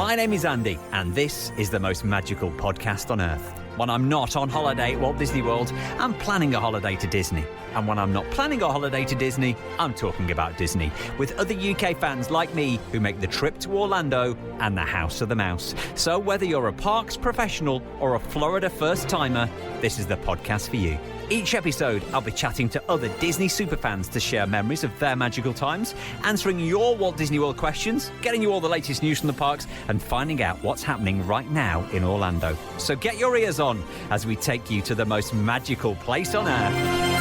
My name is Andy, and this is the most magical podcast on earth. When I'm not on holiday at Walt Disney World, I'm planning a holiday to Disney. And when I'm not planning a holiday to Disney, I'm talking about Disney with other UK fans like me who make the trip to Orlando and the House of the Mouse. So whether you're a parks professional or a Florida first-timer, this is the podcast for you. Each episode, I'll be chatting to other Disney superfans to share memories of their magical times, answering your Walt Disney World questions, getting you all the latest news from the parks, and finding out what's happening right now in Orlando. So get your ears on as we take you to the most magical place on earth.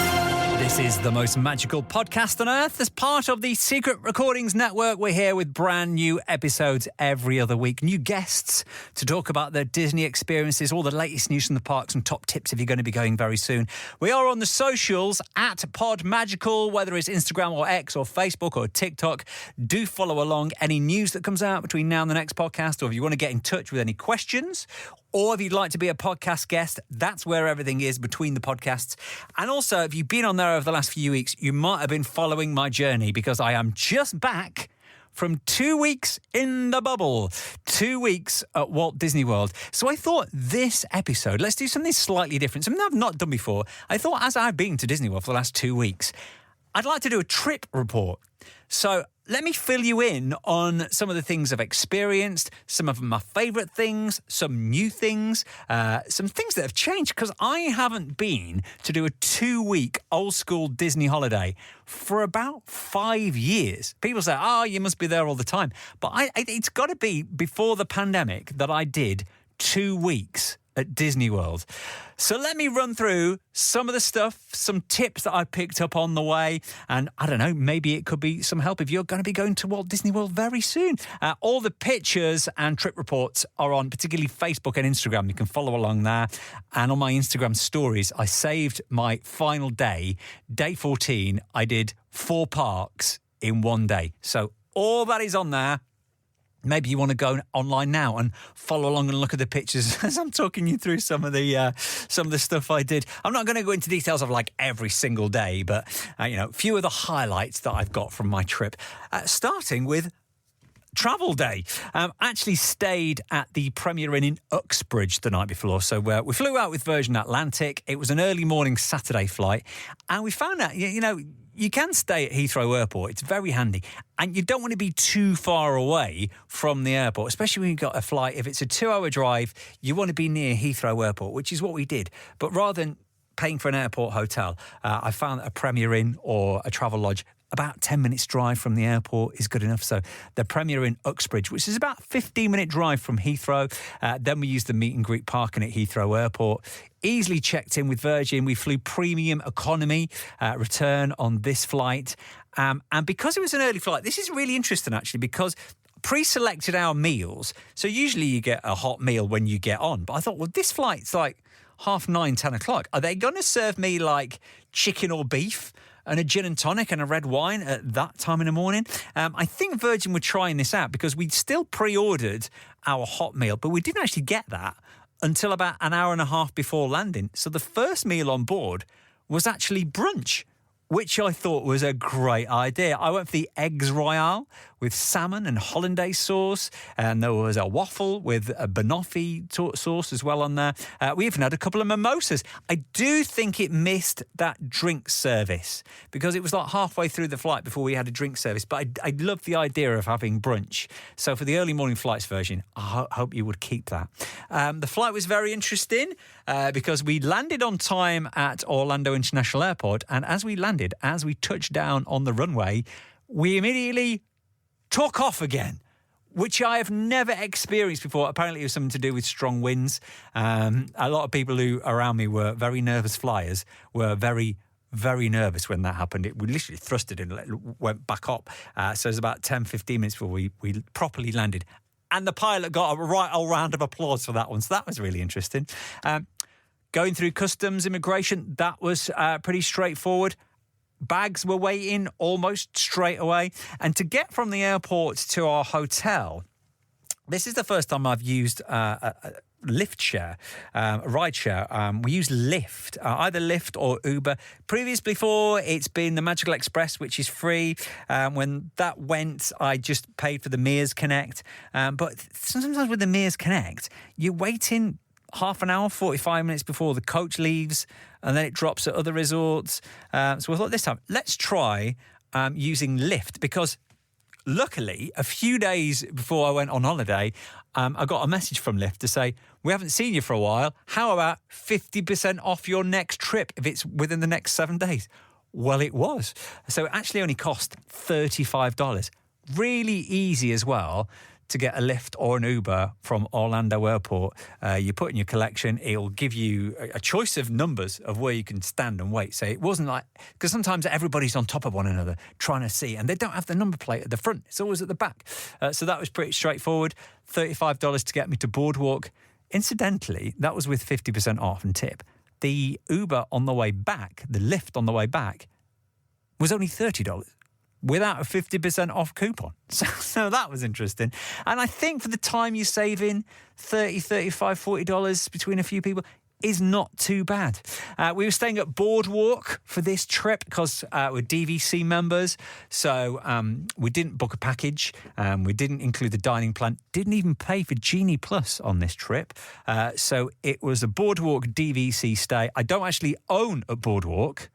This is the most magical podcast on earth. As part of the Secret Recordings Network, we're here with brand new episodes every other week. New guests to talk about their Disney experiences, all the latest news from the parks and top tips if you're going to be going very soon. We are on the socials at PodMagical, whether it's Instagram or X or Facebook or TikTok. Do follow along any news that comes out between now and the next podcast, or if you want to get in touch with any questions, or if you'd like to be a podcast guest, that's where everything is between the podcasts. And also, if you've been on there over the last few weeks, you might have been following my journey because I am just back from 2 weeks in the bubble, 2 weeks at Walt Disney World. So I thought this episode, let's do something slightly different, something I've not done before. I thought as I've been to Disney World for the last 2 weeks, I'd like to do a trip report. So let me fill you in on some of the things I've experienced, some of my favourite things, some new things, some things that have changed, because I haven't been to do a 2-week old school Disney holiday for about 5 years. People say, oh, you must be there all the time. But it's got to be before the pandemic that I did 2 weeks at Disney World. So let me run through some of the stuff, some tips that I picked up on the way, and I don't know, maybe it could be some help if you're going to be going to Walt Disney World very soon. All the pictures and trip reports are on particularly Facebook and Instagram. You can follow along there. And on my Instagram stories, I saved my final day, day 14. I did 4 parks in 1 day. So all that is on there. Maybe you want to go online now and follow along and look at the pictures as I'm talking you through some of the stuff I did. I'm not going to go into details of like every single day, but a few of the highlights that I've got from my trip, starting with travel day. Actually stayed at the Premier Inn in Uxbridge the night before. So we flew out with Virgin Atlantic. It was an early morning Saturday flight, and we found out, you can stay at Heathrow Airport. It's very handy. And you don't want to be too far away from the airport, especially when you've got a flight. If it's a 2-hour drive, you want to be near Heathrow Airport, which is what we did. But rather than paying for an airport hotel, I found that a Premier Inn or a travel lodge about 10 minutes drive from the airport is good enough. So the Premier Inn Uxbridge, which is about a 15-minute drive from Heathrow. Then we used the meet and greet parking at Heathrow Airport. Easily checked in with Virgin. We flew premium economy return on this flight. And because it was an early flight, this is really interesting actually, because pre-selected our meals. So usually you get a hot meal when you get on. But I thought, well, this flight's like 9:30, 10 o'clock. Are they going to serve me like chicken or beef and a gin and tonic and a red wine at that time in the morning? I think Virgin were trying this out because we'd still pre-ordered our hot meal, but we didn't actually get that until about an hour and a half before landing. So the first meal on board was actually brunch, which I thought was a great idea. I went for the eggs royale with salmon and hollandaise sauce, and there was a waffle with a banoffee sauce as well on there. We even had a couple of mimosas. I do think it missed that drink service because it was like halfway through the flight before we had a drink service, but I love the idea of having brunch. So for the early morning flights version, I hope you would keep that. The flight was very interesting because we landed on time at Orlando International Airport, and as we touched down on the runway, we immediately took off again, which I have never experienced before. Apparently it was something to do with strong winds. A lot of people who around me were very nervous flyers, were very, very nervous when that happened. We literally thrusted and went back up. So it was about 10, 15 minutes before we properly landed. And the pilot got a right old round of applause for that one. So that was really interesting. Going through customs, immigration, that was pretty straightforward. Bags were waiting almost straight away. And to get from the airport to our hotel, This is the first time I've used a Lyft share, a ride share. We use Lyft, either Lyft or Uber. Previously before, it's been the Magical Express, which is free. When that went, I just paid for the Mears Connect. But sometimes with the Mears Connect, you're waiting half an hour, 45 minutes before the coach leaves, and then it drops at other resorts. So we thought this time, let's try using Lyft, because luckily, a few days before I went on holiday, I got a message from Lyft to say, we haven't seen you for a while. How about 50% off your next trip if it's within the next 7 days? Well, it was. So it actually only cost $35. Really easy as well to get a Lyft or an Uber from Orlando Airport. You put in your collection, it'll give you a choice of numbers of where you can stand and wait. So it wasn't like, because sometimes everybody's on top of one another trying to see, and they don't have the number plate at the front. It's always at the back. So that was pretty straightforward. $35 to get me to Boardwalk. Incidentally, that was with 50% off and tip. The Uber on the way back, the Lyft on the way back, was only $30. Without a 50% off coupon. So that was interesting. And I think for the time you're saving, $30, $35, $40 between a few people is not too bad. We were staying at Boardwalk for this trip because we're DVC members. So we didn't book a package. We didn't include the dining plan. Didn't even pay for Genie Plus on this trip. So it was a Boardwalk DVC stay. I don't actually own a Boardwalk.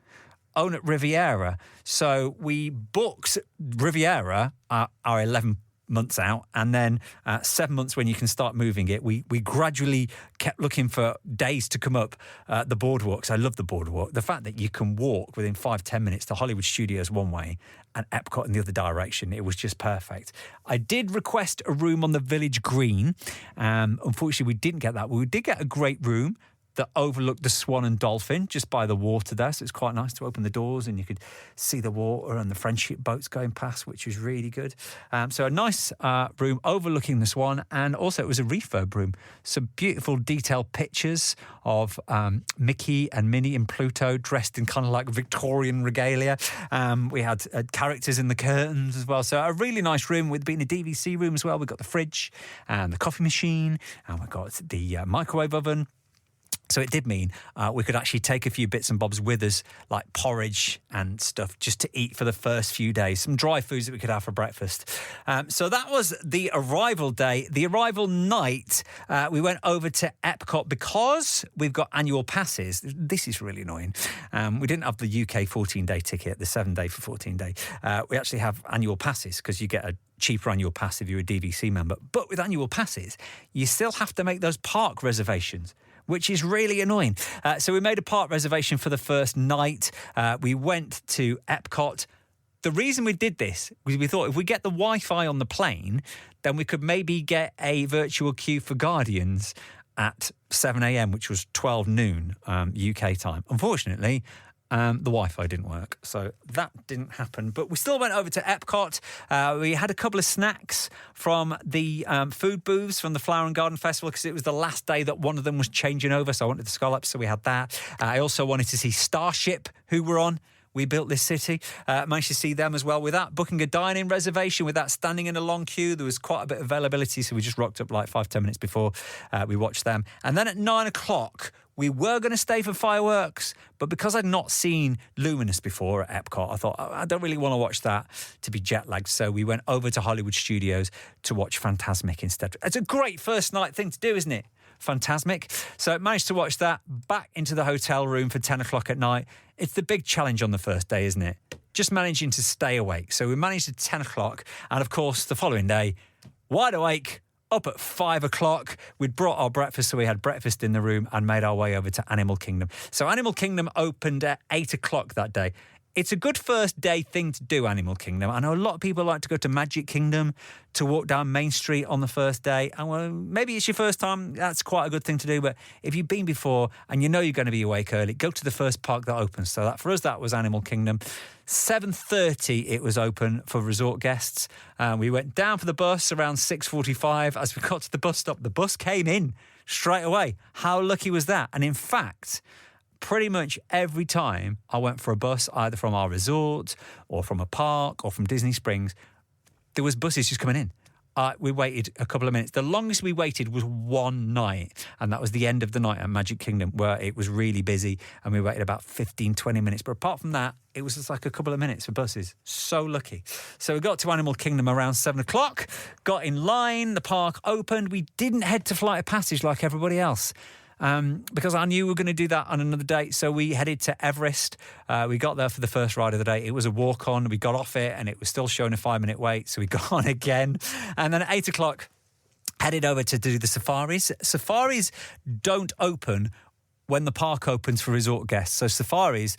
Own at Riviera. So we booked Riviera, our 11 months out, and then 7 months when you can start moving it. We gradually kept looking for days to come up the Boardwalks. I love the Boardwalk. The fact that you can walk within 5-10 minutes to Hollywood Studios one way and Epcot in the other direction, it was just perfect. I did request a room on the Village Green. Unfortunately, we didn't get that. We did get a great room that overlooked the Swan and Dolphin just by the water there. So it's quite nice to open the doors and you could see the water and the friendship boats going past, which was really good. So a nice room overlooking the Swan, and also it was a refurb room. Some beautiful detailed pictures of Mickey and Minnie and Pluto dressed in kind of like Victorian regalia. We had characters in the curtains as well. So a really nice room with being a DVC room as well. We've got the fridge and the coffee machine, and we've got the microwave oven. So it did mean we could actually take a few bits and bobs with us, like porridge and stuff, just to eat for the first few days. Some dry foods that we could have for breakfast. So that was the arrival day. The arrival night, we went over to Epcot because we've got annual passes. This is really annoying. We didn't have the UK 14-day ticket, the 7-day for 14-day. We actually have annual passes because you get a cheaper annual pass if you're a DVC member. But with annual passes, you still have to make those park reservations, which is really annoying. So we made a park reservation for the first night. We went to Epcot. The reason we did this was we thought if we get the Wi-Fi on the plane, then we could maybe get a virtual queue for Guardians at 7 a.m., which was 12 noon UK time. Unfortunately, the Wi-Fi didn't work, so that didn't happen. But we still went over to Epcot. We had a couple of snacks from the food booths from the Flower and Garden Festival because it was the last day that one of them was changing over, so I wanted the scallops, so we had that. I also wanted to see Starship, who were on We Built This City. Managed to see them as well without booking a dine-in reservation, without standing in a long queue. There was quite a bit of availability, so we just rocked up like 5-10 minutes before we watched them. And then at 9 o'clock, we were going to stay for fireworks, but because I'd not seen Luminous before at Epcot, I thought, I don't really want to watch that to be jet-lagged. So we went over to Hollywood Studios to watch Fantasmic instead. It's a great first night thing to do, isn't it? Fantasmic. So I managed to watch that, back into the hotel room for 10 o'clock at night. It's the big challenge on the first day, isn't it? Just managing to stay awake. So we managed at 10 o'clock. And of course, the following day, wide awake, up at 5 o'clock. We'd brought our breakfast, so we had breakfast in the room and made our way over to Animal Kingdom. So Animal Kingdom opened at 8 o'clock that day. It's a good first day thing to do, Animal Kingdom. I know a lot of people like to go to Magic Kingdom to walk down Main Street on the first day. And well, maybe it's your first time. That's quite a good thing to do. But if you've been before and you know you're going to be awake early, go to the first park that opens. So that for us, that was Animal Kingdom. 7:30 it was open for resort guests. We went down for the bus around 6:45. As we got to the bus stop, the bus came in straight away. How lucky was that? And in fact, pretty much every time I went for a bus, either from our resort or from a park or from Disney Springs, there was buses just coming in. We waited a couple of minutes. The longest we waited was one night, and that was the end of the night at Magic Kingdom, where it was really busy, and we waited about 15, 20 minutes. But apart from that, it was just like a couple of minutes for buses. So lucky. So we got to Animal Kingdom around 7 o'clock, got in line, the park opened. We didn't head to Flight of Passage like everybody else. Because I knew we were going to do that on another date. So we headed to Everest. We got there for the first ride of the day. It was a walk-on. We got off it and it was still showing a 5-minute wait. So we got on again. And then at 8 o'clock, headed over to do the safaris. Safaris don't open when the park opens for resort guests. So safaris,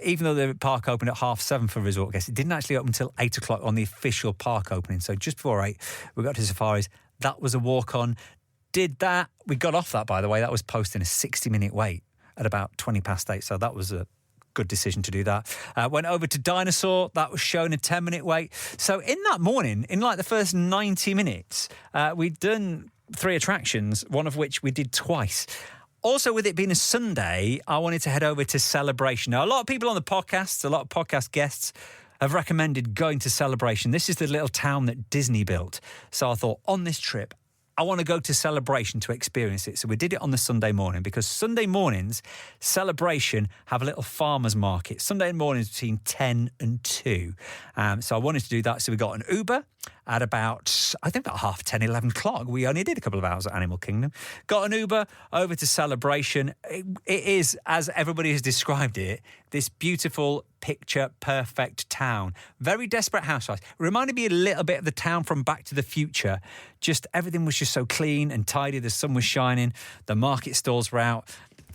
even though the park opened at 7:30 for resort guests, it didn't actually open until 8 o'clock on the official park opening. So just before 8, we got to safaris. That was a walk-on. Did that. We got off that, by the way. That was posting a 60-minute wait at about 20 past 8. So that was a good decision to do that. Went over to Dinosaur. That was showing a 10-minute wait. So in that morning, in like the first 90 minutes, we'd done 3 attractions, one of which we did twice. Also, with it being a Sunday, I wanted to head over to Celebration. Now, a lot of people on the podcast, a lot of podcast guests have recommended going to Celebration. This is the little town that Disney built. So I thought, on this trip, I want to go to Celebration to experience it. So we did it on the Sunday morning because Sunday mornings, Celebration have a little farmer's market. Sunday mornings between 10 and 2. So I wanted to do that. So we got an Uber at about, I think about 10:30, 11 o'clock. We only did a couple of hours at Animal Kingdom. Got an Uber over to Celebration. It is, as everybody has described it, this beautiful, picture-perfect town. Very Desperate Housewives. It reminded me a little bit of the town from Back to the Future. Just everything was just so clean and tidy. The sun was shining. The market stalls were out.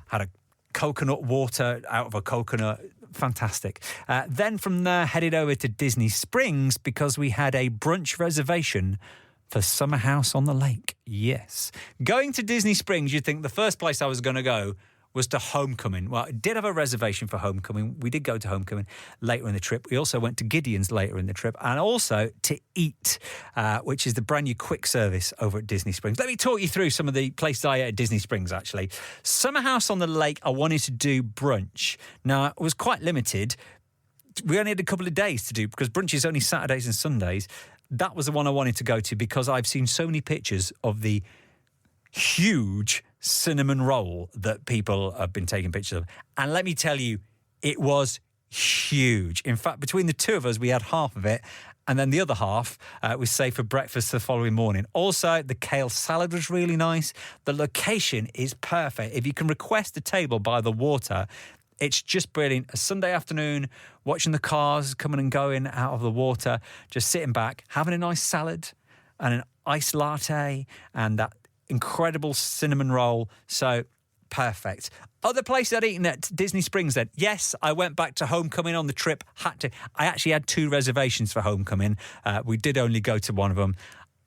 Had a coconut water out of a coconut. Fantastic. Then from there, headed over to Disney Springs because we had a brunch reservation for Summer House on the Lake. Yes. Going to Disney Springs, you'd think the first place I was going to go was to Homecoming. Well, I did have a reservation for Homecoming. We did go to Homecoming later in the trip. We also went to Gideon's later in the trip and also to Eat, which is the brand new quick service over at Disney Springs. Let me talk you through some of the places I ate at Disney Springs, actually. Summer House on the Lake, I wanted to do brunch. Now, it was quite limited. We only had a couple of days to do because brunch is only Saturdays and Sundays. That was the one I wanted to go to because I've seen so many pictures of the huge cinnamon roll that people have been taking pictures of. And let me tell you, it was huge. In fact, between the two of us, we had half of it. And then the other half was saved for breakfast the following morning. Also, the kale salad was really nice. The location is perfect. If you can request a table by the water, it's just brilliant. A Sunday afternoon, watching the cars coming and going out of the water, just sitting back, having a nice salad and an iced latte and that incredible cinnamon roll. So perfect. Other places I'd eaten at Disney Springs then. Yes, I went back to Homecoming on the trip. I actually had 2 reservations for Homecoming. We did only go to one of them.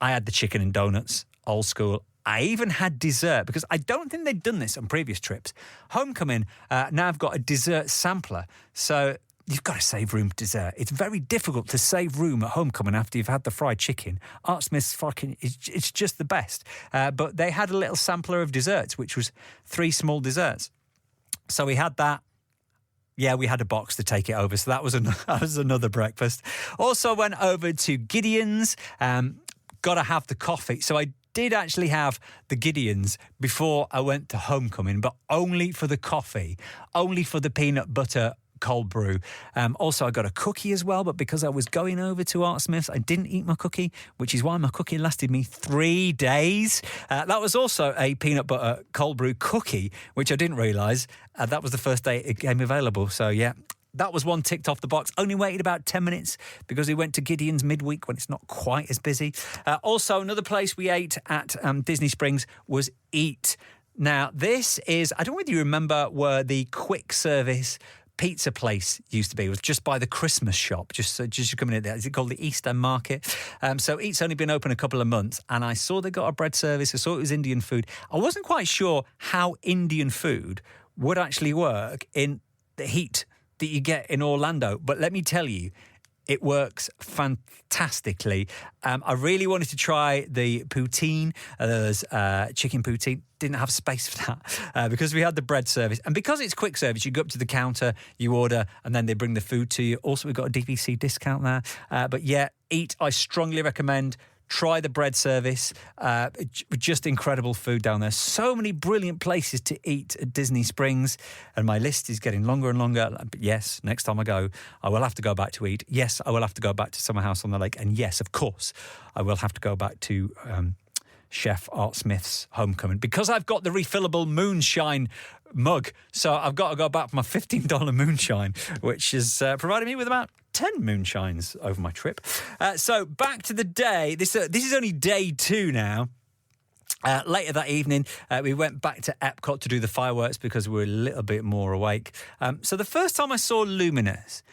I had the chicken and donuts, old school. I even had dessert because I don't think they'd done this on previous trips. Homecoming, now I've got a dessert sampler. So you've got to save room for dessert. It's very difficult to save room at Homecoming after you've had the fried chicken. Art Smith's it's just the best. But they had a little sampler of desserts, which was 3 small desserts. So we had that. Yeah, we had a box to take it over. So that was another breakfast. Also went over to Gideon's. Got to have the coffee. So I did actually have the Gideon's before I went to Homecoming, but only for the coffee, only for the peanut butter cold brew. Also, I got a cookie as well, but because I was going over to Art Smith's, I didn't eat my cookie, which is why my cookie lasted me 3 days. That was also a peanut butter cold brew cookie, which I didn't realise. That was the first day it came available. So, yeah. That was one ticked off the box. Only waited about 10 minutes because we went to Gideon's midweek when it's not quite as busy. Also, another place we ate at Disney Springs was Eat. Now, this is, I don't know whether you remember where the quick service pizza place used to be. It was just by the Christmas shop, just coming in there. Is it called the East End Market? So Eat's only been open a couple of months, and I saw they got a bread service. I saw it was Indian food. I wasn't quite sure how Indian food would actually work in the heat that you get in Orlando, but let me tell you, it works fantastically. I really wanted to try the poutine. There's chicken poutine. Didn't have space for that because we had the bread service. And because it's quick service, you go up to the counter, you order, and then they bring the food to you. Also, we've got a DVC discount there. But yeah, Eat, I strongly recommend. Try the bread service. Just incredible food down there. So many brilliant places to eat at Disney Springs. And my list is getting longer and longer. But yes, next time I go, I will have to go back to eat. Yes, I will have to go back to Summer House on the Lake. And yes, of course, I will have to go back to Chef Art Smith's Homecoming, because I've got the refillable moonshine mug. So I've got to go back for my $15 moonshine, which has provided me with about 10 moonshines over my trip. So back to the day. This is only day 2 now. Later that evening, we went back to Epcot to do the fireworks because we were a little bit more awake. So the first time I saw Luminous,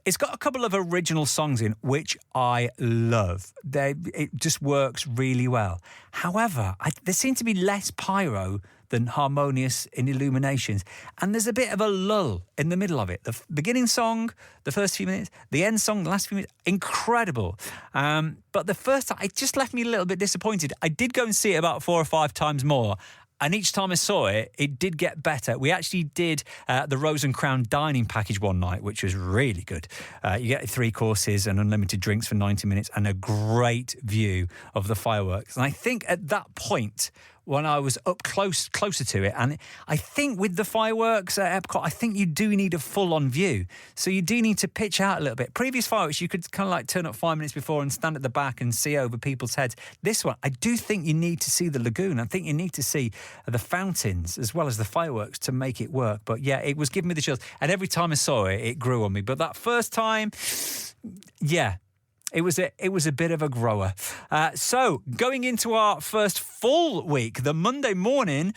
it's got a couple of original songs in, which I love. It just works really well. However, there seemed to be less pyro than harmonious in Illuminations. And there's a bit of a lull in the middle of it. The beginning song, the first few minutes, the end song, the last few minutes, incredible. But the first time, it just left me a little bit disappointed. I did go and see it about 4 or 5 times more. And each time I saw it, it did get better. We actually did the Rose and Crown dining package one night, which was really good. You get 3 courses and unlimited drinks for 90 minutes and a great view of the fireworks. And I think at that point, when I was up closer to it, and I think with the fireworks at Epcot, I think you do need a full-on view. So you do need to pitch out a little bit. Previous fireworks, you could kind of like turn up 5 minutes before and stand at the back and see over people's heads. This one, I do think you need to see the lagoon. I think you need to see the fountains as well as the fireworks to make it work. But yeah, it was giving me the chills. And every time I saw it, it grew on me. But that first time, yeah, it was a bit of a grower. So going into our first full week, the Monday morning,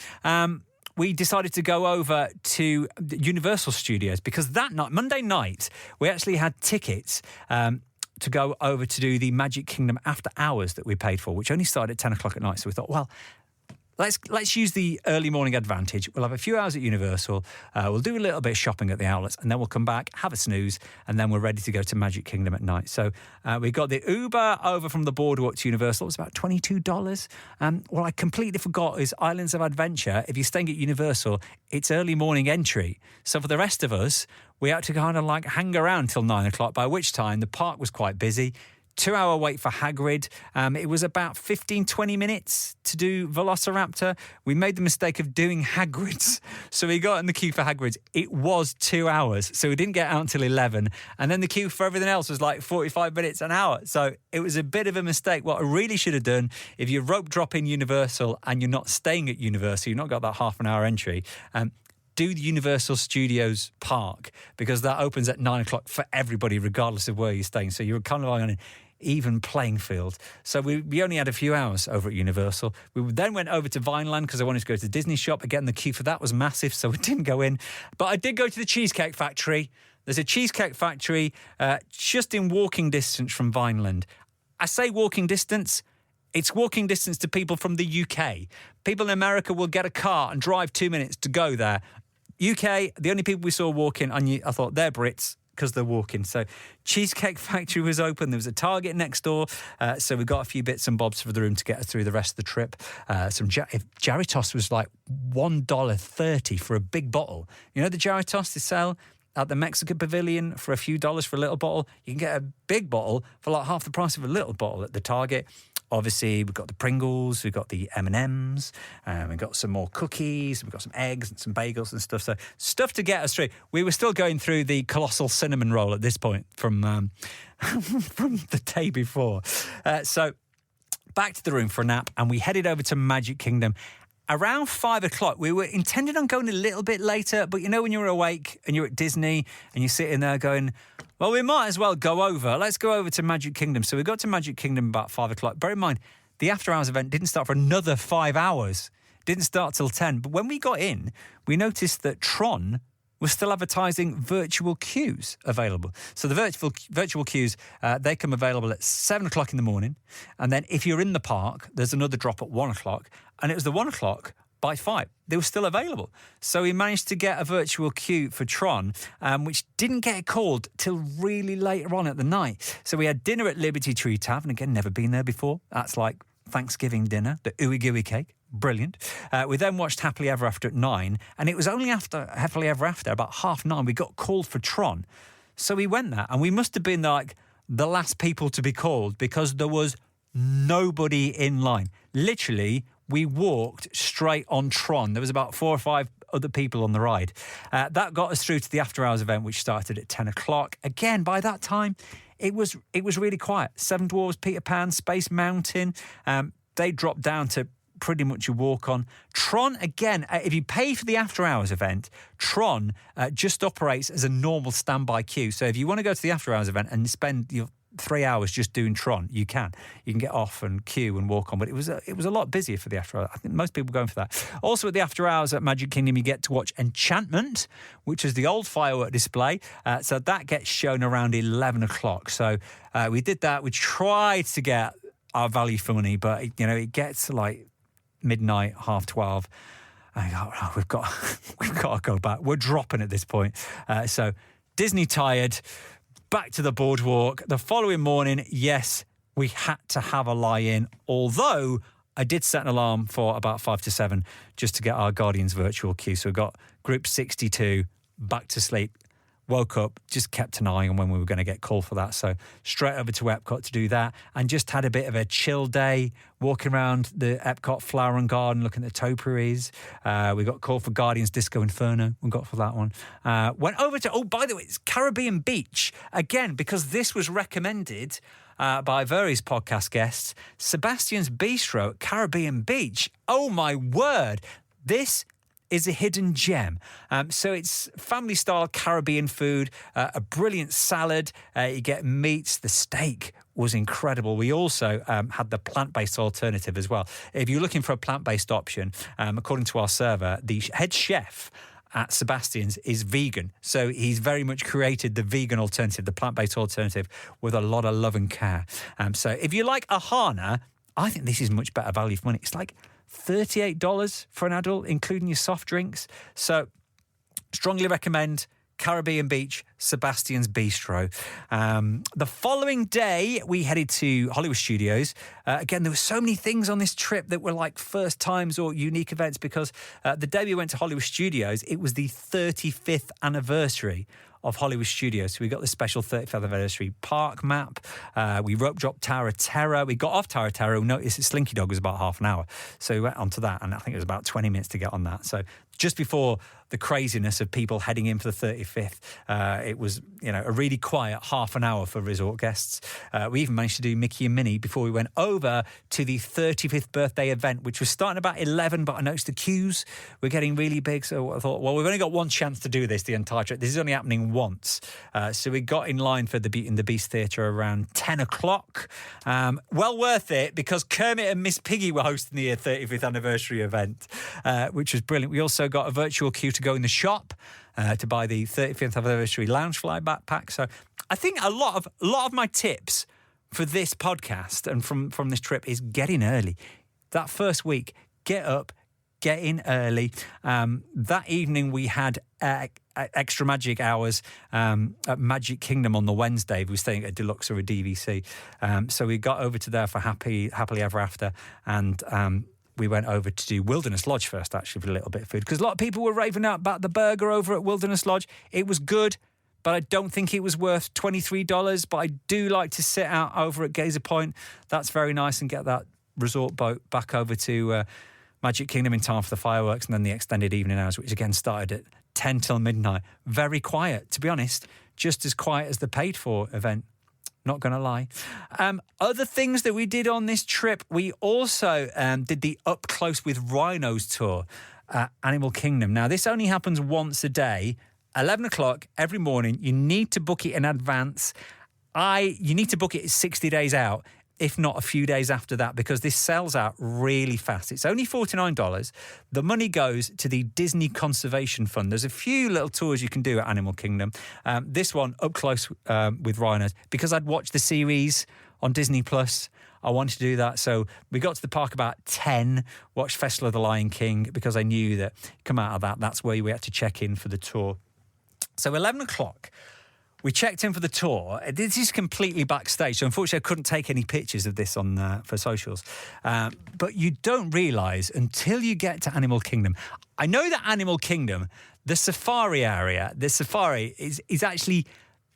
we decided to go over to Universal Studios because that night, Monday night, we actually had tickets to go over to do the Magic Kingdom After Hours that we paid for, which only started at 10 o'clock at night. So we thought, well, Let's use the early morning advantage. We'll have a few hours at Universal. We'll do a little bit of shopping at the outlets, and then we'll come back, have a snooze, and then we're ready to go to Magic Kingdom at night. So we got the Uber over from the Boardwalk to Universal. It was about $22. What I completely forgot is Islands of Adventure. If you're staying at Universal, it's early morning entry. So for the rest of us, we had to kind of like hang around till 9 o'clock, by which time the park was quite busy. 2-hour wait for Hagrid. It was about 15-20 minutes to do Velociraptor. We made the mistake of doing Hagrid's. So we got in the queue for Hagrid's. It was 2 hours. So we didn't get out until 11. And then the queue for everything else was like 45 minutes, an hour. So it was a bit of a mistake. What I really should have done, if you rope drop in Universal and you're not staying at Universal, you've not got that half an hour entry, do the Universal Studios Park, because that opens at 9 o'clock for everybody, regardless of where you're staying. So you're kind of like on an even playing field. So we only had a few hours over at Universal. We then went over to Vineland because I wanted to go to the Disney shop. Again, the queue for that was massive, so we didn't go in. But I did go to the Cheesecake Factory. There's a Cheesecake Factory just in walking distance from Vineland. I say walking distance. It's walking distance to people from the UK. People in America will get a car and drive 2 minutes to go there. UK, the only people we saw walking, I thought they're Brits because they're walking. So Cheesecake Factory was open. There was a Target next door. So we got a few bits and bobs for the room to get us through the rest of the trip. Some Jarritos was like $1.30 for a big bottle. You know the Jarritos they sell at the Mexican Pavilion for a few dollars for a little bottle? You can get a big bottle for like half the price of a little bottle at the Target. Obviously, we've got the Pringles, we've got the M&Ms, we've got some more cookies, we've got some eggs and some bagels and stuff. So stuff to get us through. We were still going through the colossal cinnamon roll at this point from the day before. So back to the room for a nap, and we headed over to Magic Kingdom. Around 5 o'clock, we were intended on going a little bit later, but you know when you're awake and you're at Disney and you're sitting there going, well, we might as well go over. Let's go over to Magic Kingdom. So we got to Magic Kingdom about 5 o'clock. Bear in mind, the after hours event didn't start for another 5 hours. Didn't start till 10. But when we got in, we noticed that Tron was still advertising virtual queues available. So the virtual queues, they come available at 7 o'clock in the morning. And then if you're in the park, there's another drop at 1 o'clock. And it was the 1 o'clock by 5. They were still available. So we managed to get a virtual queue for Tron, which didn't get called till really later on at the night. So we had dinner at Liberty Tree Tavern. Again, never been there before. That's like Thanksgiving dinner, the ooey gooey cake. Brilliant. We then watched Happily Ever After at 9, and it was only after Happily Ever After, about 9:30, we got called for Tron. So we went there, and we must have been like the last people to be called because there was nobody in line. Literally, we walked straight on Tron. There was about 4 or 5 other people on the ride. That got us through to the after hours event, which started at 10 o'clock. Again, by that time, it was really quiet. Seven Dwarfs, Peter Pan, Space Mountain. They dropped down to pretty much a walk on. Tron, again, if you pay for the after hours event, Tron just operates as a normal standby queue. So if you want to go to the after hours event and spend your 3 hours just doing Tron, you can get off and queue and walk on, but it was a lot busier for the after hours. I think most people going for that. Also at the after hours at Magic Kingdom, you get to watch Enchantment, which is the old firework display. So that gets shown around 11 o'clock. So we did that. We tried to get our value for money, but it gets like midnight, 12:30. I go, oh, we've got to go back. We're dropping at this point. So Disney tired. Back to the boardwalk. The following morning, yes, we had to have a lie-in, although I did set an alarm for about 5 to 7 just to get our Guardians virtual queue. So we got group 62 back to sleep, woke up, just kept an eye on when we were going to get called for that. So straight over to Epcot to do that, and just had a bit of a chill day, walking around the Epcot Flower and Garden, looking at the topiaries. We got called for Guardians Disco Inferno. We got for that one. Went over to, by the way, it's Caribbean Beach. Again, because this was recommended by various podcast guests, Sebastian's Bistro at Caribbean Beach. Oh my word. This is a hidden gem. So it's family-style Caribbean food, a brilliant salad. You get meats. The steak was incredible. We also had the plant-based alternative as well. If you're looking for a plant-based option, according to our server, the head chef at Sebastian's is vegan. So he's very much created the vegan alternative, the plant-based alternative, with a lot of love and care. So if you like Ohana, I think this is much better value for money. It's like $38 for an adult, including your soft drinks. So strongly recommend Caribbean Beach, Sebastian's Bistro. The following day, we headed to Hollywood Studios. Again, there were so many things on this trip that were like first times or unique events, because the day we went to Hollywood Studios, it was the 35th anniversary of Hollywood Studios. So we got the special 35th anniversary park map. We rope dropped Tower of Terror. We got off Tower of Terror. We noticed that Slinky Dog was about half an hour. So we went onto that, and I think it was about 20 minutes to get on that. So just before the craziness of people heading in for the 35th, it was, a really quiet half an hour for resort guests. We even managed to do Mickey and Minnie before we went over to the 35th birthday event, which was starting about 11, but I noticed the queues were getting really big. So I thought, well, we've only got one chance to do this the entire trip. This is only happening once. So we got in line for the Beauty and the Beast Theatre around 10 o'clock. Well worth it, because Kermit and Miss Piggy were hosting the 35th anniversary event, which was brilliant. We also got a virtual queue to go in the shop to buy the 35th anniversary Loungefly backpack. So I think a lot of my tips for this podcast and from this trip is get in early. That first week, get up, get in early. That evening we had extra magic hours at Magic Kingdom on the Wednesday. We were staying at a deluxe or a DVC. So we got over to there for Happily Ever After, and we went over to do Wilderness Lodge first, actually, for a little bit of food, because a lot of people were raving out about the burger over at Wilderness Lodge. It was good, but I don't think it was worth $23. But I do like to sit out over at Gazer Point. That's very nice, and get that resort boat back over to Magic Kingdom in time for the fireworks, and then the extended evening hours, which again started at 10 till midnight. Very quiet, to be honest, just as quiet as the paid-for event. Not going to lie. Other things that we did on this trip, we also did the Up Close with Rhinos tour at Animal Kingdom. Now, this only happens once a day, 11 o'clock every morning. You need to book it in advance. You need to book it 60 days out, if not a few days after that, because this sells out really fast. It's only $49. The money goes to the Disney Conservation Fund. There's a few little tours you can do at Animal Kingdom. This one, Up Close with Rhinos, because I'd watched the series on Disney Plus. I wanted to do that. So we got to the park about 10, watched Festival of the Lion King, because I knew that come out of that, that's where we had to check in for the tour. So 11 o'clock, we checked in for the tour. This is completely backstage, so unfortunately I couldn't take any pictures of this on for socials. But you don't realise until you get to Animal Kingdom. I know that Animal Kingdom, the safari area, the safari is actually,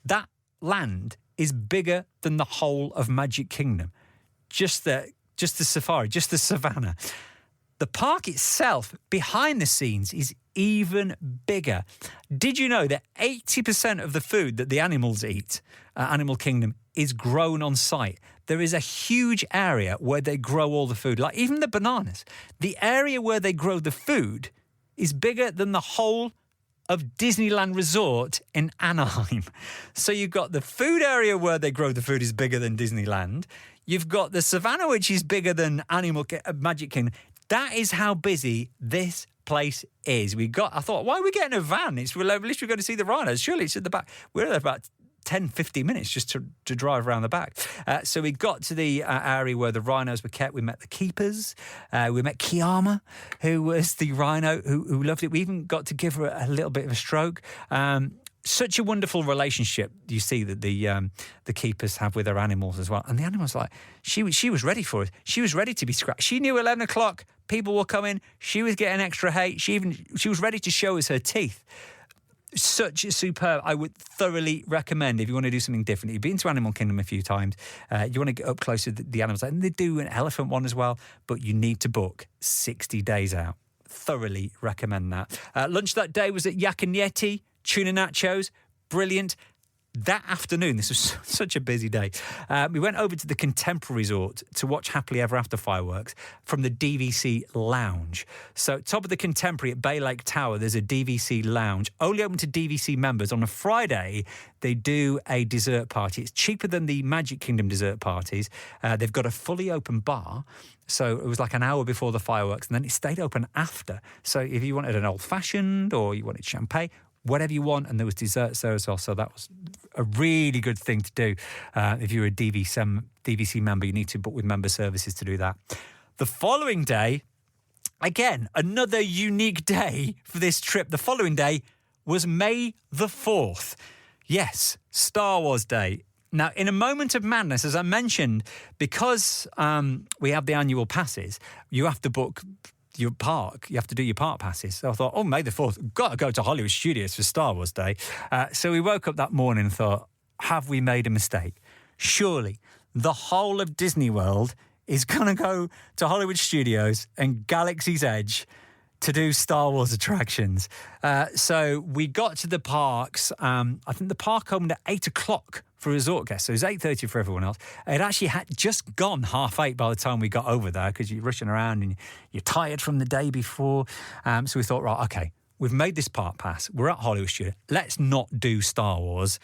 that land is bigger than the whole of Magic Kingdom. just the safari, just the savannah. The park itself, behind the scenes, is even bigger. Did you know that 80% of the food that the animals eat, Animal Kingdom, is grown on site? There is a huge area where they grow all the food, like even the bananas. The area where they grow the food is bigger than the whole of Disneyland Resort in Anaheim. So you've got the food area where they grow the food is bigger than Disneyland. You've got the savannah, which is bigger than Magic Kingdom. That is how busy this place is. I thought, why are we getting a van? We're literally going to see the rhinos. Surely it's at the back. We're there about 10, 15 minutes just to drive around the back. So we got to the area where the rhinos were kept. We met the keepers. We met Tiana, who was the rhino, who loved it. We even got to give her a little bit of a stroke. Such a wonderful relationship you see that the keepers have with their animals as well. And the animals, like, she was ready for it. She was ready to be scratched. She knew 11 o'clock, people were coming. She was getting extra hate. She was ready to show us her teeth. Such a superb. I would thoroughly recommend, if you want to do something different. You've been to Animal Kingdom a few times. You want to get up close to the animals. And they do an elephant one as well, but you need to book 60 days out. Thoroughly recommend that. Lunch that day was at Yak and Yeti. Tuna nachos, brilliant. That afternoon, this was such a busy day, we went over to the Contemporary Resort to watch Happily Ever After fireworks from the DVC Lounge. So top of the Contemporary at Bay Lake Tower, there's a DVC Lounge, only open to DVC members. On a Friday, they do a dessert party. It's cheaper than the Magic Kingdom dessert parties. They've got a fully open bar. So it was like an hour before the fireworks, and then it stayed open after. So if you wanted an old-fashioned or you wanted champagne, whatever you want, and there was desserts there as well. So that was a really good thing to do. If you're a DVC member, you need to book with member services to do that. The following day, again, another unique day for this trip. The following day was May the 4th. Yes, Star Wars Day. Now, in a moment of madness, as I mentioned, because we have the annual passes, you have to book your park. You have to do your park passes. So I thought, May the 4th, got to go to Hollywood Studios for Star Wars Day. So we woke up that morning and thought, have we made a mistake? Surely the whole of Disney World is going to go to Hollywood Studios and Galaxy's Edge to do Star Wars attractions. So we got to the parks. I think the park opened at 8 o'clock for resort guests. So it was 8:30 for everyone else. It actually had just gone 8:30 by the time we got over there because you're rushing around and you're tired from the day before. So we thought, right, okay, we've made this park pass. We're at Hollywood Studios. Let's not do Star Wars.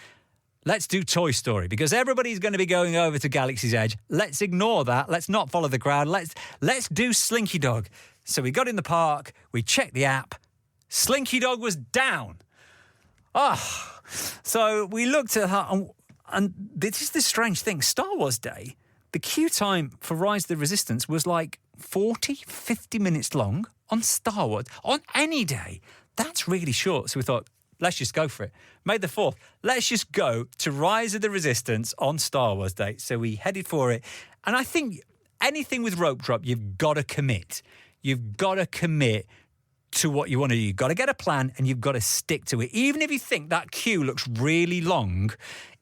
Let's do Toy Story because everybody's going to be going over to Galaxy's Edge. Let's ignore that. Let's not follow the crowd. Let's do Slinky Dog. So we got in the park. We checked the app. Slinky Dog was down. So we looked at her, and this is the strange thing. Star Wars Day, the queue time for Rise of the Resistance was like 40, 50 minutes long on Star Wars. On any day, that's really short. So we thought, let's just go for it. May the 4th, let's just go to Rise of the Resistance on Star Wars Day. So we headed for it. And I think anything with rope drop, you've got to commit. You've got to commit to what you want to do. You've got to get a plan and you've got to stick to it. Even if you think that queue looks really long,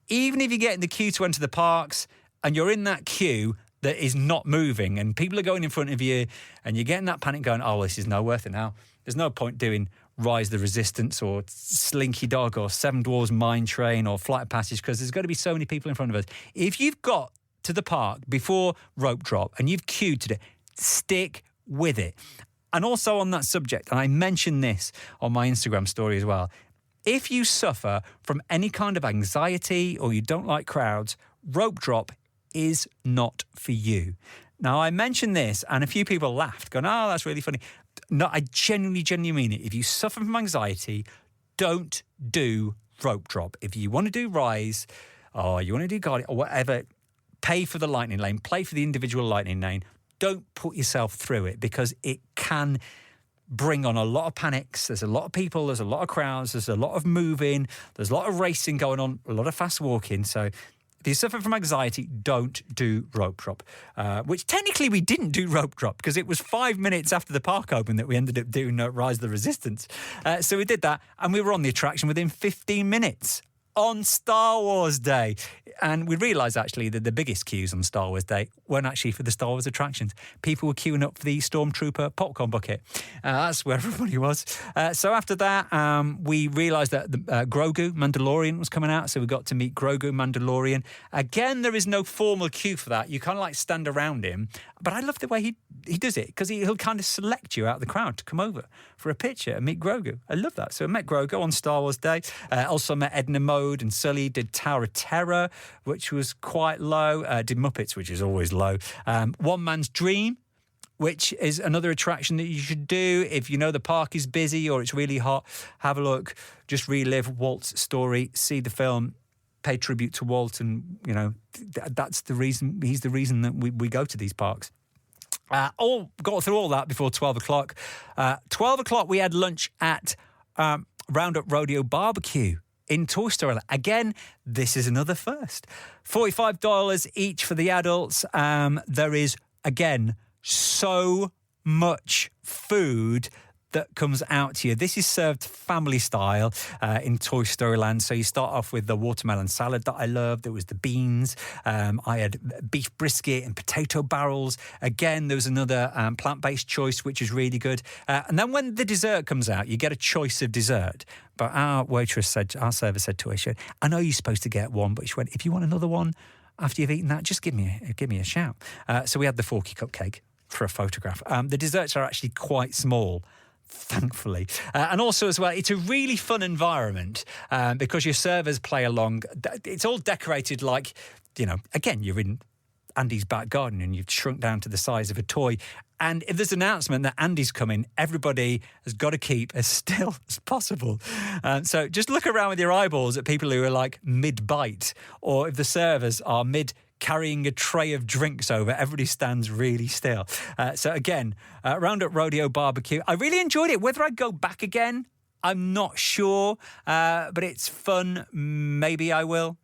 even if you get in the queue to enter the parks and you're in that queue that is not moving and people are going in front of you and you're getting that panic going, this is no worth it now. There's no point doing Rise of the Resistance or Slinky Dog or Seven Dwarfs Mine Train or Flight of Passage because there's going to be so many people in front of us. If you've got to the park before rope drop and you've queued to it, stick with it. And also on that subject, and I mentioned this on my Instagram story as well, if you suffer from any kind of anxiety or you don't like crowds, rope drop is not for you. Now, I mentioned this and a few people laughed, going, that's really funny. No, I genuinely mean it. If you suffer from anxiety, don't do rope drop. If you want to do Rise or you want to do Guardian or whatever, pay for the lightning lane, play for the individual lightning lane. Don't put yourself through it because it can bring on a lot of panics. There's a lot of people, there's a lot of crowds, there's a lot of moving, there's a lot of racing going on, a lot of fast walking. So if you suffer from anxiety, don't do rope drop, which technically we didn't do rope drop because it was 5 minutes after the park opened that we ended up doing Rise of the Resistance. So we did that and we were on the attraction within 15 minutes. on Star Wars Day. And we realised actually that the biggest queues on Star Wars Day weren't actually for the Star Wars attractions. People were queuing up for the Stormtrooper popcorn bucket. That's where everybody was. So after that, we realised that the Grogu Mandalorian was coming out, so we got to meet Grogu Mandalorian. Again, there is no formal queue for that. You kind of like stand around him. But I love the way he does it, because he'll kind of select you out of the crowd to come over for a picture and meet Grogu. I love that. So I met Grogu on Star Wars Day. Also met Edna Mode and Sully. Did Tower of Terror, which was quite low. Did Muppets, which is always low. One Man's Dream, which is another attraction that you should do if you know the park is busy or it's really hot. Have a look. Just relive Walt's story. See the film. Pay tribute to Walt, and you know that's the reason. He's the reason that we go to these parks. All got through all that before 12 o'clock. 12 o'clock, we had lunch at Roundup Rodeo Barbecue in Toy Story Land. Again, this is another first. $45 each for the adults. There is, again, so much food that comes out to you. This is served family style in Toy Story Land. So you start off with the watermelon salad that I loved. There was the beans. I had beef brisket and potato barrels. Again, there was another plant-based choice, which is really good. And then when the dessert comes out, you get a choice of dessert. But our server said to us, I know you're supposed to get one, but she went, if you want another one after you've eaten that, just give me a shout. So we had the Forky cupcake for a photograph. The desserts are actually quite small, thankfully. And also as well, it's a really fun environment because your servers play along. It's all decorated like, again, you're in Andy's back garden and you've shrunk down to the size of a toy. And if there's an announcement that Andy's coming, everybody has got to keep as still as possible. So just look around with your eyeballs at people who are like mid-bite, or if the servers are carrying a tray of drinks over, everybody stands really still. So again, Roundup Rodeo Barbecue. I really enjoyed it. Whether I'd go back again, I'm not sure. But it's fun. Maybe I will.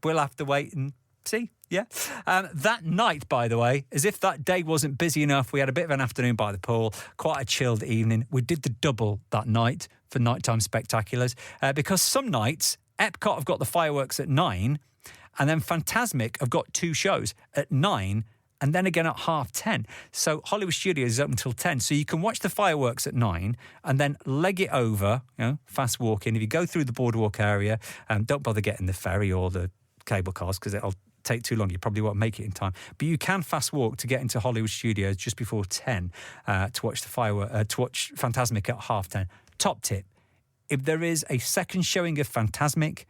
We'll have to wait and see. Yeah. That night, by the way, as if that day wasn't busy enough, we had a bit of an afternoon by the pool, quite a chilled evening. We did the double that night for nighttime spectaculars because some nights, Epcot have got the fireworks at 9, and then Fantasmic have got 2 shows at 9 and then again at 10:30. So Hollywood Studios is open until 10. So you can watch the fireworks at 9 and then leg it over, fast walking. If you go through the Boardwalk area, don't bother getting the ferry or the cable cars because it'll take too long. You probably won't make it in time. But you can fast walk to get into Hollywood Studios just before 10 to watch to watch Fantasmic at 10:30. Top tip, if there is a second showing of Fantasmic,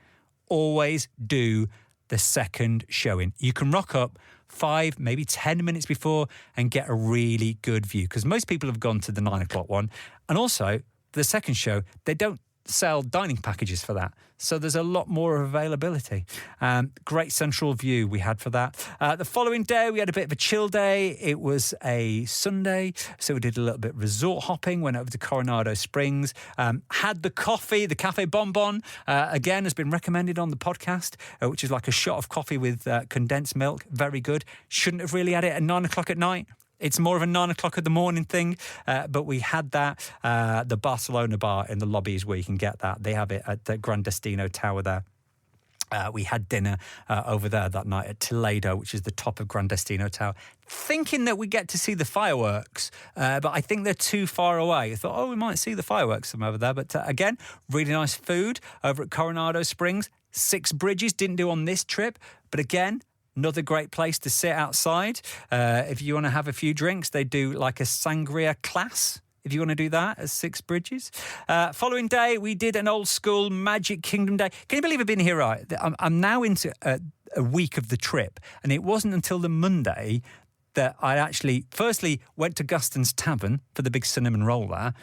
always do the second showing. You can rock up 5, maybe 10 minutes before and get a really good view, because most people have gone to the 9 o'clock one. And also, the second show, they don't sell dining packages for that. So there's a lot more availability. Great central view we had for that. The following day, we had a bit of a chill day. It was a Sunday, so we did a little bit of resort hopping, went over to Coronado Springs, had the coffee, the Cafe Bonbon, again, has been recommended on the podcast, which is like a shot of coffee with condensed milk. Very good. Shouldn't have really had it at 9 o'clock at night. It's more of a 9 o'clock in the morning thing, but we had that. The Barcelona bar in the lobby is where you can get that. They have it at the Gran Destino Tower there. We had dinner over there that night at Toledo, which is the top of Gran Destino Tower, thinking that we get to see the fireworks, but I think they're too far away. I thought, we might see the fireworks from over there. But again, really nice food over at Coronado Springs. 6 Bridges, didn't do on this trip, but again, another great place to sit outside. If you want to have a few drinks, they do like a sangria class, if you want to do that, at 6 Bridges. Following day, we did an old school Magic Kingdom day. Can you believe I've been here, right? I'm now into a week of the trip, and it wasn't until the Monday that I actually, firstly, went to Guston's Tavern for the big cinnamon roll there,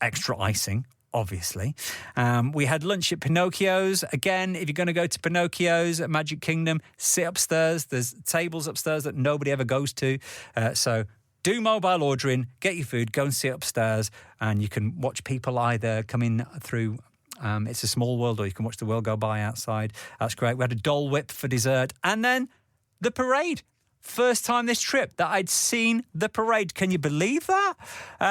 extra icing, obviously. We had lunch at Pinocchio's. Again, if you're going to go to Pinocchio's at Magic Kingdom, sit upstairs. There's tables upstairs that nobody ever goes to. So do mobile ordering, get your food, go and sit upstairs, and you can watch people either come in through It's a Small World, or you can watch the world go by outside. That's great. We had a Dole Whip for dessert. And then the parade. First time this trip that I'd seen the parade. Can you believe that?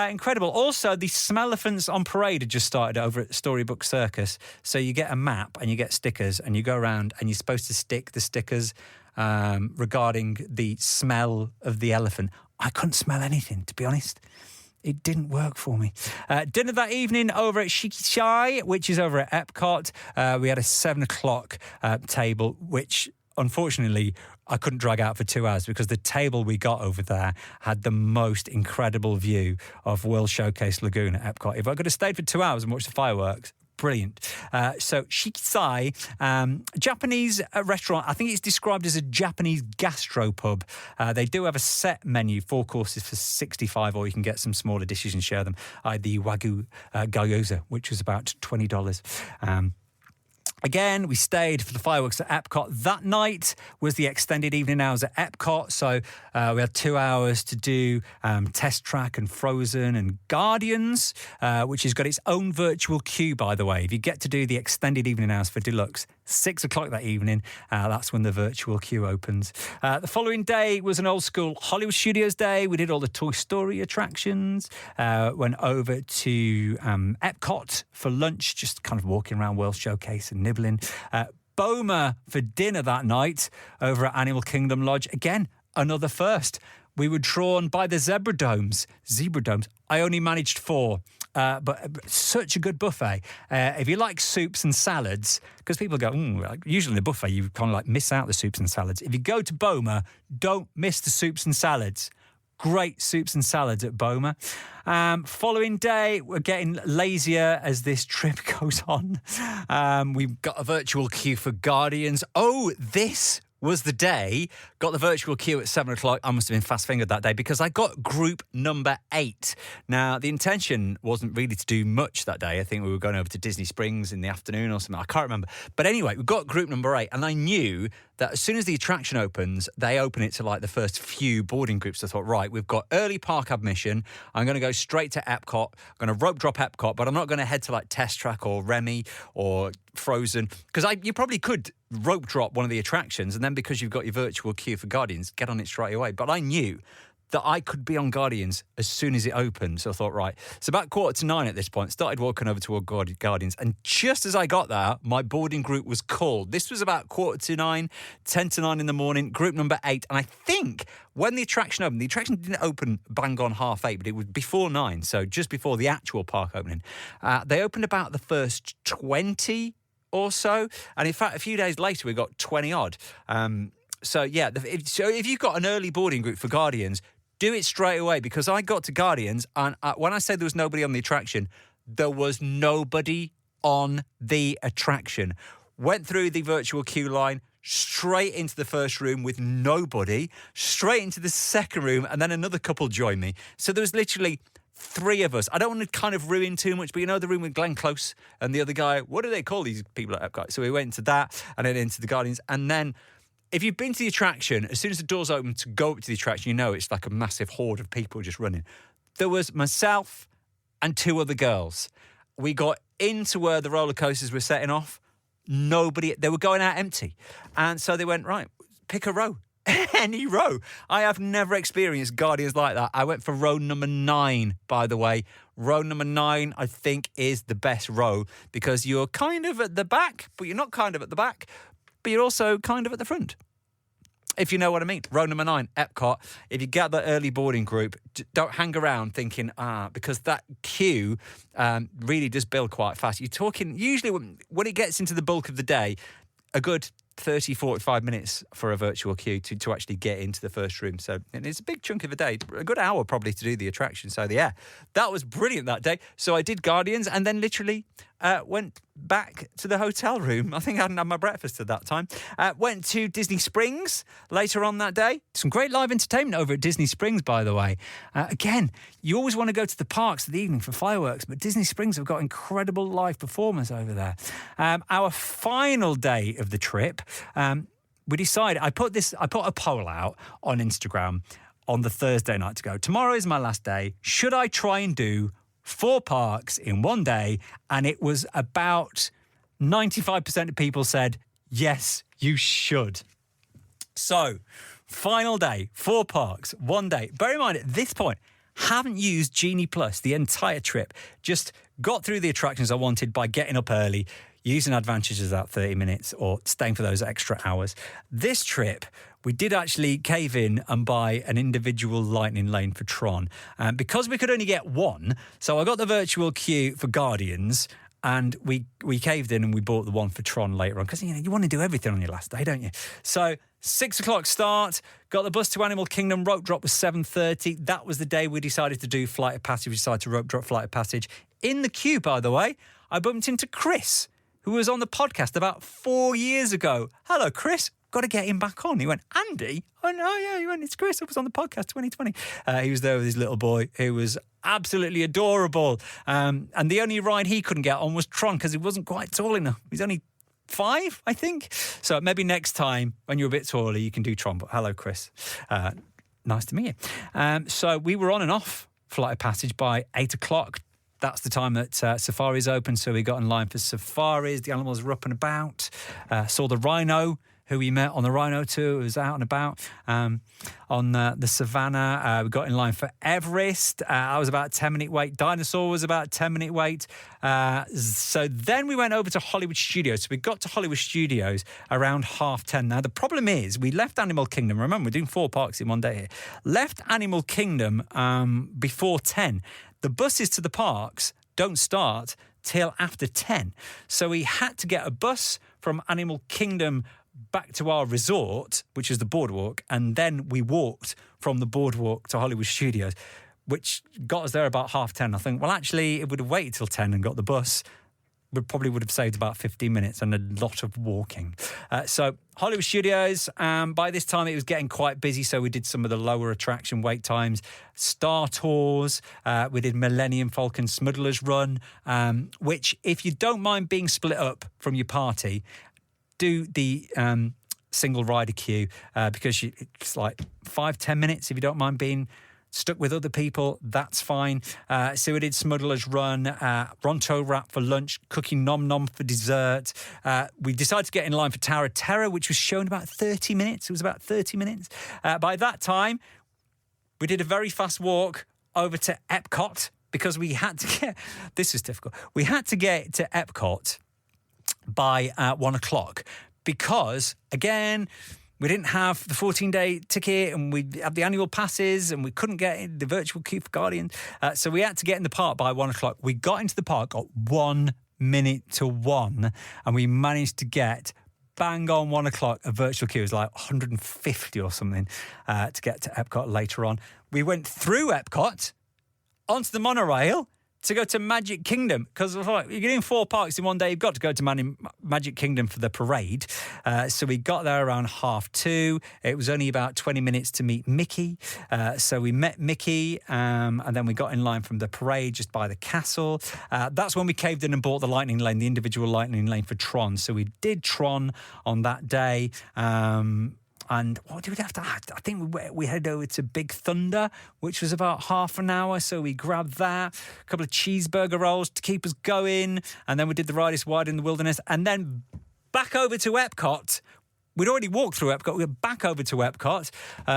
Incredible. Also, the Smelephants on parade had just started over at Storybook Circus. So you get a map and you get stickers and you go around and you're supposed to stick the stickers regarding the smell of the elephant. I couldn't smell anything, to be honest. It didn't work for me. Dinner that evening over at Shikishai, which is over at Epcot. We had a 7 o'clock table, which unfortunately I couldn't drag out for 2 hours because the table we got over there had the most incredible view of World Showcase Lagoon at Epcot. If I could have stayed for 2 hours and watched the fireworks, brilliant. So Shikisai, Japanese restaurant. I think it's described as a Japanese gastropub. They do have a set menu, 4 courses for $65, or you can get some smaller dishes and share them. I had the Wagyu gyoza, which was about $20. Again, we stayed for the fireworks at Epcot. That night was the extended evening hours at Epcot. So we had 2 hours to do Test Track and Frozen and Guardians, which has got its own virtual queue, by the way. If you get to do the extended evening hours for Deluxe, 6 o'clock that evening, that's when the virtual queue opens. The following day was an old school Hollywood Studios day. We did all the Toy Story attractions, went over to Epcot for lunch, just kind of walking around World Showcase and nibbling. Boma for dinner that night over at Animal Kingdom Lodge. Again, another first. We were drawn by the zebra domes. I only managed 4, but such a good buffet. If you like soups and salads, because people go, usually in a buffet, you kind of like miss out the soups and salads. If you go to Boma, don't miss the soups and salads. Great soups and salads at Boma. Following day, we're getting lazier as this trip goes on. We've got a virtual queue for Guardians. Oh, this was the day. Got the virtual queue at 7 o'clock. I must have been fast-fingered that day because I got group number 8. Now, the intention wasn't really to do much that day. I think we were going over to Disney Springs in the afternoon or something. I can't remember. But anyway, we got group number 8, and I knew that as soon as the attraction opens, they open it to like the first few boarding groups. I thought, right, we've got early park admission. I'm going to go straight to Epcot. I'm going to rope drop Epcot, but I'm not going to head to like Test Track or Remy or Frozen, because you probably could rope drop one of the attractions, and then because you've got your virtual queue for Guardians, get on it straight away. But I knew that I could be on Guardians as soon as it opened. So I thought, right, it's about 8:45 at this point. Started walking over toward Guardians, and just as I got there, my boarding group was called. This was about 8:45, 10 to 9 in the morning, group number 8. And I think when the attraction opened, the attraction didn't open bang on 8:30, but it was before 9, so just before the actual park opening. They opened about the first 20 or so, and in fact a few days later we got 20 odd. So if you've got an early boarding group for Guardians, do it straight away, because I got to Guardians and when I say there was nobody on the attraction, there was nobody on the attraction. Went through the virtual queue line, straight into the first room with nobody, straight into the second room, and then another couple joined me. So there was literally 3 of us. I don't want to kind of ruin too much, but you know the room with Glenn Close and the other guy, what do they call these people at Epcot? So we went into that and then into the Guardians. And then if you've been to the attraction, as soon as the doors open to go up to the attraction, you know it's like a massive horde of people just running. There was myself and 2 other girls. We got into where the roller coasters were setting off. Nobody, they were going out empty. And so they went, right, pick a row. Any row. I have never experienced Guardians like that. I went for row number 9, by the way. Row number 9, I think, is the best row because you're kind of at the back, but you're not kind of at the back, but you're also kind of at the front, if you know what I mean. Row number 9, Epcot. If you get that early boarding group, don't hang around thinking, because that queue really does build quite fast. You're talking, usually when it gets into the bulk of the day, a good 30, 45 minutes for a virtual queue to actually get into the first room. So and it's a big chunk of a day, a good hour probably to do the attraction. So yeah, that was brilliant that day. So I did Guardians and then literally went back to the hotel room. I think I hadn't had my breakfast at that time. Went to Disney Springs later on that day. Some great live entertainment over at Disney Springs, by the way. Again, you always want to go to the parks in the evening for fireworks, but Disney Springs have got incredible live performers over there. Our final day of the trip, we decided, I put a poll out on Instagram on the Thursday night to go, tomorrow is my last day. Should I try and do 4 parks in one day? And it was about 95% of people said, yes, you should. So final day, 4 parks, 1 day. Bear in mind, at this point, haven't used Genie Plus the entire trip. Just got through the attractions I wanted by getting up early, using advantages of that 30 minutes or staying for those extra hours. This trip, we did actually cave in and buy an individual lightning lane for Tron. Because we could only get one, so I got the virtual queue for Guardians, and we caved in and we bought the one for Tron later on, because you want to do everything on your last day, don't you? So 6 o'clock start, got the bus to Animal Kingdom, rope drop was 7:30. That was the day we decided to do Flight of Passage. We decided to rope drop Flight of Passage. In the queue, by the way, I bumped into Chris, who was on the podcast about 4 years ago. Hello, Chris. Got to get him back on. He went, Andy? Oh, no, yeah. He went, it's Chris. I was on the podcast 2020. He was there with his little boy, who was absolutely adorable. And the only ride he couldn't get on was Tron, because he wasn't quite tall enough. He's only 5, I think. So maybe next time, when you're a bit taller, you can do Tron. But hello, Chris. Nice to meet you. So we were on and off Flight of Passage by 8 o'clock. That's the time that Safari's open, so we got in line for Safaris. The animals were up and about. Saw the rhino, who we met on the rhino tour, who was out and about on the savannah. We got in line for Everest. I was about a 10-minute wait. Dinosaur was about a 10-minute wait. So then we went over to Hollywood Studios. So we got to Hollywood Studios around 10:30. Now, the problem is we left Animal Kingdom. Remember, we're doing 4 parks in one day here. Left Animal Kingdom before 10. The buses to the parks don't start till after 10. So we had to get a bus from Animal Kingdom back to our resort, which is the Boardwalk, and then we walked from the Boardwalk to Hollywood Studios, which got us there about 10:30. I think, well, actually, it would have waited till 10 and got the bus. We probably would have saved about 15 minutes and a lot of walking. So Hollywood Studios, by this time it was getting quite busy, so we did some of the lower attraction wait times. Star Tours, we did Millennium Falcon Smuggler's Run, which, if you don't mind being split up from your party, do the single rider queue, because it's like 5-10 minutes if you don't mind being stuck with other people, that's fine. So we did Smuggler's Run, Ronto Wrap for lunch, Cookie Nom Nom for dessert. We decided to get in line for Tower of Terror, which was shown about 30 minutes. It was about 30 minutes. By that time, we did a very fast walk over to Epcot, because we had to get... This is difficult. We had to get to Epcot by 1 o'clock, because, again... We didn't have the 14-day ticket, and we had the annual passes, and we couldn't get in the virtual queue for Guardians. So we had to get in the park by 1 o'clock. We got into the park at 1 minute to 1, and we managed to get bang on 1 o'clock. A virtual queue was like 150 or something to get to Epcot later on. We went through Epcot onto the monorail to go to Magic Kingdom, because you're doing 4 parks in one day, you've got to go to Magic Kingdom for the parade. So we got there around 2:30. It was only about 20 minutes to meet Mickey. So we met Mickey, and then we got in line from the parade just by the castle. That's when we caved in and bought the lightning lane, the individual lightning lane for Tron. So we did Tron on that day. And what did we have to... I think we headed over to Big Thunder, which was about half an hour. So we grabbed that, a couple of cheeseburger rolls to keep us going. And then we did the Ride is Wide in the Wilderness. And then back over to Epcot. We'd already walked through Epcot. We were back over to Epcot.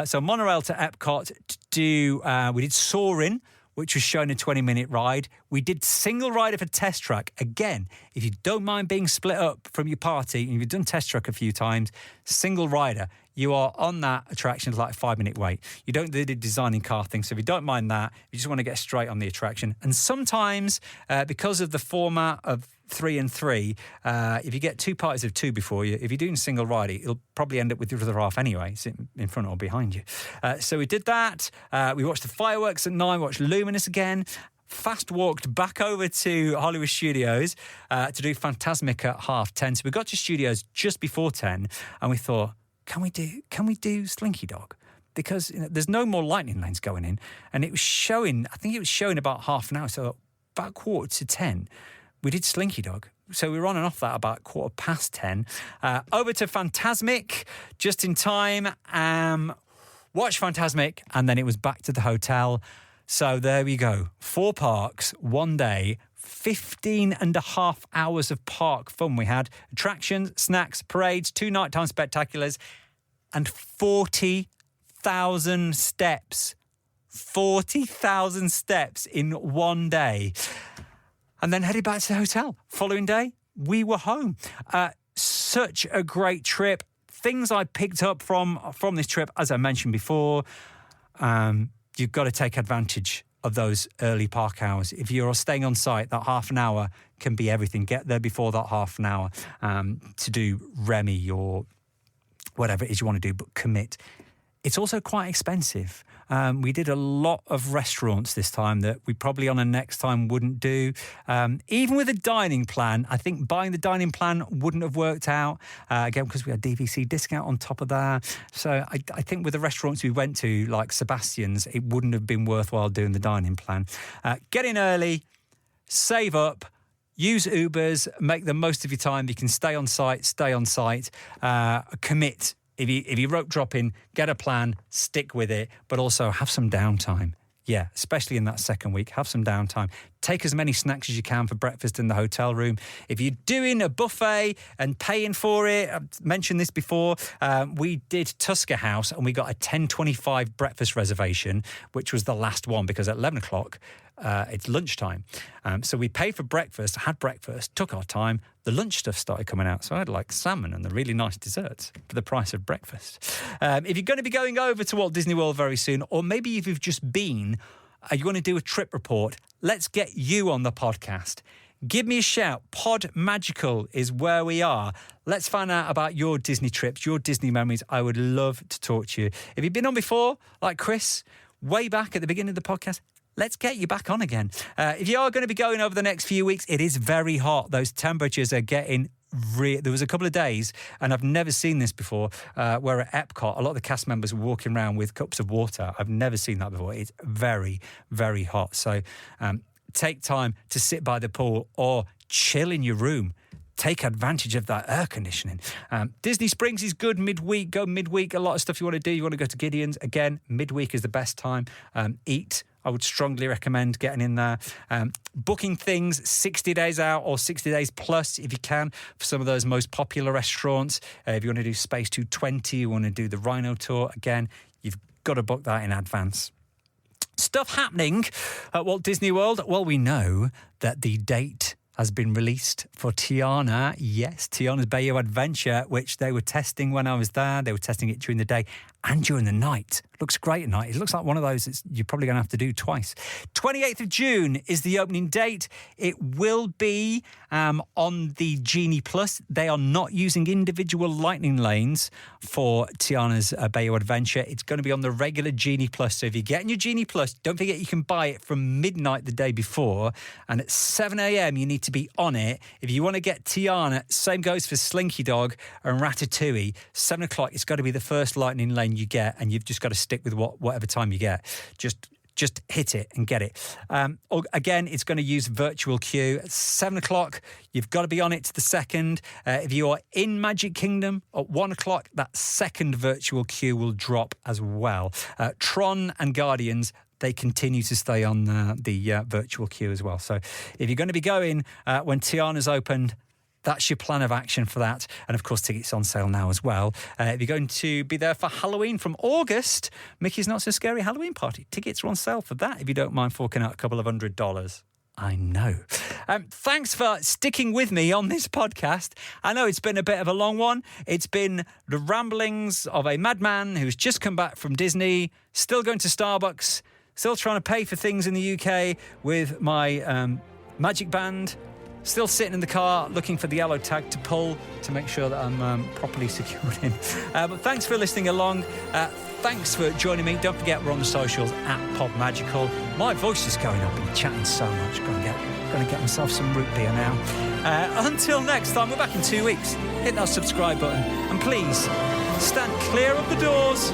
So monorail to Epcot to do... we did Soarin', which was shown a 20-minute ride. We did single rider for Test Track. Again, if you don't mind being split up from your party, and you've done Test Track a few times, single rider, you are on that attraction, it's like a 5-minute wait. You don't do the designing car thing, so if you don't mind that, you just want to get straight on the attraction. And sometimes, because of the format of 3 and 3, if you get 2 parties of 2 before you, if you're doing single rider, it'll probably end up with your other half anyway, sitting in front or behind you. So we did that. We watched the fireworks at 9, watched Luminous again. Fast walked back over to Hollywood Studios to do Fantasmic at 10:30. So we got to Studios just before 10, and we thought, can we do Slinky Dog? Because there's no more lightning lanes going in, and it was showing. I think it was showing about half an hour. So about 10:15, we did Slinky Dog. So we were on and off that about 10:15. Over to Fantasmic just in time. Watched Fantasmic, and then it was back to the hotel. So there we go. 4 parks, 1 day, 15 and a half hours of park fun we had. Attractions, snacks, parades, 2 nighttime spectaculars, and 40 40,000 steps. 40,000 steps in one day. And then headed back to the hotel. Following day, we were home. Such a great trip. Things I picked up from this trip, as I mentioned before, you've got to take advantage of those early park hours. If you're staying on site, that half an hour can be everything. Get there before that half an hour to do Remy or whatever it is you want to do, but commit. It's also quite expensive. We did a lot of restaurants this time that we probably on a next time wouldn't do. Even with a dining plan, I think buying the dining plan wouldn't have worked out. Again, because we had DVC discount on top of that. So I think with the restaurants we went to, like Sebastian's, it wouldn't have been worthwhile doing the dining plan. Get in early, save up, use Ubers, make the most of your time. You can stay on site, commit. If you rope dropping, get a plan, stick with it, but also have some downtime. Yeah, especially in that second week, have some downtime. Take as many snacks as you can for breakfast in the hotel room. If you're doing a buffet and paying for it, I've mentioned this before, we did Tusker House and we got a 10:25 breakfast reservation, which was the last one because at 11 o'clock, it's lunchtime. So we paid for breakfast, had breakfast, took our time. The lunch stuff started coming out. So I had like salmon and the really nice desserts for the price of breakfast. If you're going to be going over to Walt Disney World very soon, or maybe if you've just been, you want to do a trip report, let's get you on the podcast. Give me a shout. Pod Magical is where we are. Let's find out about your Disney trips, your Disney memories. I would love to talk to you. If you've been on before, like Chris, way back at the beginning of the podcast, let's get you back on again. If you are going to be going over the next few weeks, it is very hot. Those temperatures are getting there was a couple of days, and I've never seen this before, where at Epcot, a lot of the cast members were walking around with cups of water. I've never seen that before. It's very, very hot. So take time to sit by the pool or chill in your room. Take advantage of that air conditioning. Disney Springs is good midweek. Go midweek. A lot of stuff you want to do. You want to go to Gideon's. Again, midweek is the best time. Eat. I would strongly recommend getting in there. Booking things 60 days out or 60 days plus if you can for some of those most popular restaurants. If you want to do Space 220, you want to do the Rhino tour, again, you've got to book that in advance. Stuff happening at Walt Disney World. Well, we know that the date has been released for Tiana. Yes, Tiana's Bayou Adventure, which they were testing when I was there. They were testing it during the day and during the night. Looks great at night. It looks like one of those that you're probably going to have to do twice. 28th of June is the opening date. It will be on the Genie Plus. They are not using individual lightning lanes for Tiana's Bayou Adventure. It's going to be on the regular Genie Plus. So if you're getting your Genie Plus, don't forget you can buy it from midnight the day before. And at 7 a.m, you need to be on it. If you want to get Tiana, same goes for Slinky Dog and Ratatouille. 7 o'clock, it's got to be the first lightning lane you get, and you've just got to stick with whatever time you get. Just hit it and get it. Again, it's going to use virtual queue. At 7 o'clock, you've got to be on it to the second. If you are in Magic Kingdom at 1 o'clock, that second virtual queue will drop as well. Tron and Guardians, they continue to stay on the virtual queue as well. So if you're going to be going when Tiana's opened, that's your plan of action for that. And, of course, tickets on sale now as well. If you're going to be there for Halloween from August, Mickey's Not So Scary Halloween Party. Tickets are on sale for that if you don't mind forking out a couple of $100. I know. Thanks for sticking with me on this podcast. I know it's been a bit of a long one. It's been the ramblings of a madman who's just come back from Disney, still going to Starbucks, still trying to pay for things in the UK with my magic band, still sitting in the car looking for the yellow tag to pull to make sure that I'm properly secured in. But thanks for listening along. Thanks for joining me. Don't forget we're on the socials at PodMagical. My voice is going up and chatting so much. Going to get myself some root beer now. Until next time, we're back in 2 weeks. Hit that subscribe button and please stand clear of the doors.